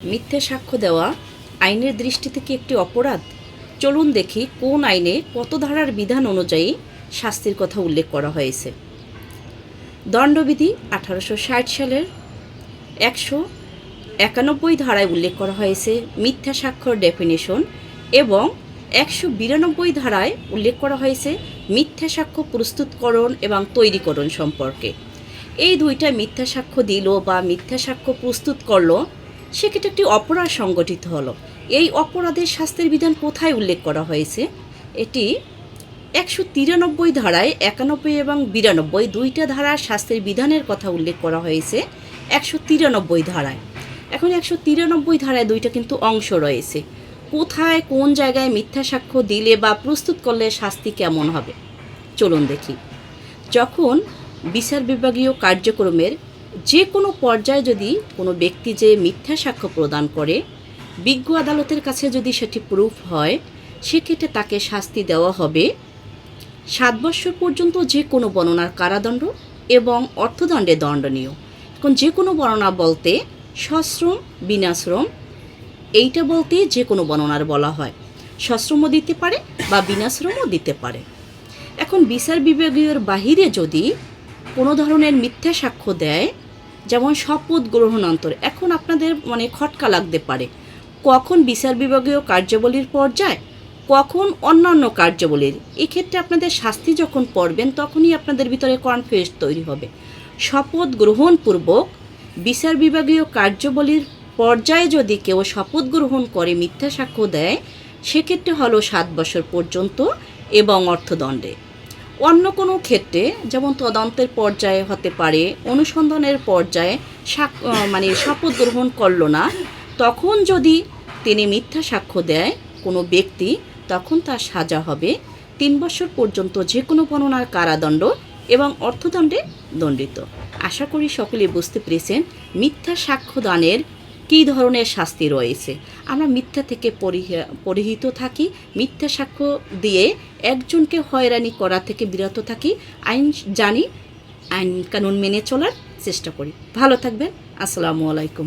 মিথ্যে সাক্ষ্য দেওয়া আইনের দৃষ্টিতে কি একটি অপরাধ? চলুন দেখি কোন আইনে কত ধারার বিধান অনুযায়ী শাস্তির কথা উল্লেখ করা হয়েছে। দণ্ডবিধি 1860 সালের 191 ধারায় উল্লেখ করা হয়েছে মিথ্যা সাক্ষ্যর ডেফিনেশন, এবং 192 ধারায় উল্লেখ করা হয়েছে মিথ্যা সাক্ষ্য প্রস্তুতকরণ এবং তৈরিকরণ সম্পর্কে। এই দুইটা মিথ্যা সাক্ষ্য দিল বা মিথ্যা সাক্ষ্য প্রস্তুত করলো, সেক্ষেত্রে একটি অপরাধ সংগঠিত হলো। এই অপরাধের শাস্তির বিধান কোথায় উল্লেখ করা হয়েছে? এটি 193 ধারায় 91 এবং 92 দুইটা ধারার শাস্তির বিধানের কথা উল্লেখ করা হয়েছে 193 ধারায়। এখন 193 ধারায় দুইটা কিন্তু অংশ রয়েছে। কোথায় কোন জায়গায় মিথ্যা সাক্ষ্য দিলে বা প্রস্তুত করলে শাস্তি কেমন হবে চলুন দেখি। যখন বিচার বিভাগীয় কার্যক্রমের যে কোনো পর্যায়ে যদি কোনো ব্যক্তি যে মিথ্যা সাক্ষ্য প্রদান করে, বিজ্ঞ আদালতের কাছে যদি সেটি প্রুফ হয়, সেক্ষেত্রে তাকে শাস্তি দেওয়া হবে 7 বৎসর পর্যন্ত যে কোনো বর্ণনার কারাদণ্ড এবং অর্থদণ্ডে দণ্ডনীয়। এখন যে কোনো বর্ণনা বলতে সশ্রম, বিনাশ্রম, এইটা বলতে যে কোনো বর্ণনার বলা হয়। সশ্রমও দিতে পারে বা বিনাশ্রমও দিতে পারে। এখন বিচার বিভাগীয়র বাহিরে যদি কোনো ধরনের মিথ্যা সাক্ষ্য দেয়, যেমন শপথ গ্রহণান্তর, এখন আপনাদের মনে খটকা লাগতে পারে কখন বিচার বিভাগীয় কার্যাবলীর পর্যায়, কখন অন্যান্য কার্যাবলীর। এক্ষেত্রে আপনাদের শাস্তি যখন পড়বেন তখনই আপনাদের ভিতরে কনফিউজ তৈরি হবে। শপথ গ্রহণপূর্বক বিচার বিভাগীয় কার্যাবলীর পর্যায়ে যদি কেউ শপথ গ্রহণ করে মিথ্যা সাক্ষ্য দেয়, সেক্ষেত্রে হলো 7 বছর পর্যন্ত এবং অর্থদণ্ডে। অন্য কোনো ক্ষেত্রে যেমন তদন্তের পর্যায়ে হতে পারে, অনুসন্ধানের পর্যায়ে শপথ গ্রহণ করল না, তখন যদি তিনি মিথ্যা সাক্ষ্য দেয় কোনো ব্যক্তি, তখন তার সাজা হবে 3 বছর পর্যন্ত যে কোনো বর্ণনার কারাদণ্ড এবং অর্থদণ্ডে দণ্ডিত। আশা করি সকলে বুঝতে পেরেছেন মিথ্যা সাক্ষ্য দানের কী ধরনের শাস্তি রয়েছে। আমরা মিথ্যা থেকে পরিহিত থাকি, মিথ্যা সাক্ষ্য দিয়ে একজনকে হয়রানি করা থেকে বিরত থাকি, আইন জানি, আইন কানুন মেনে চলার চেষ্টা করি। ভালো থাকবেন। আসসালামু আলাইকুম।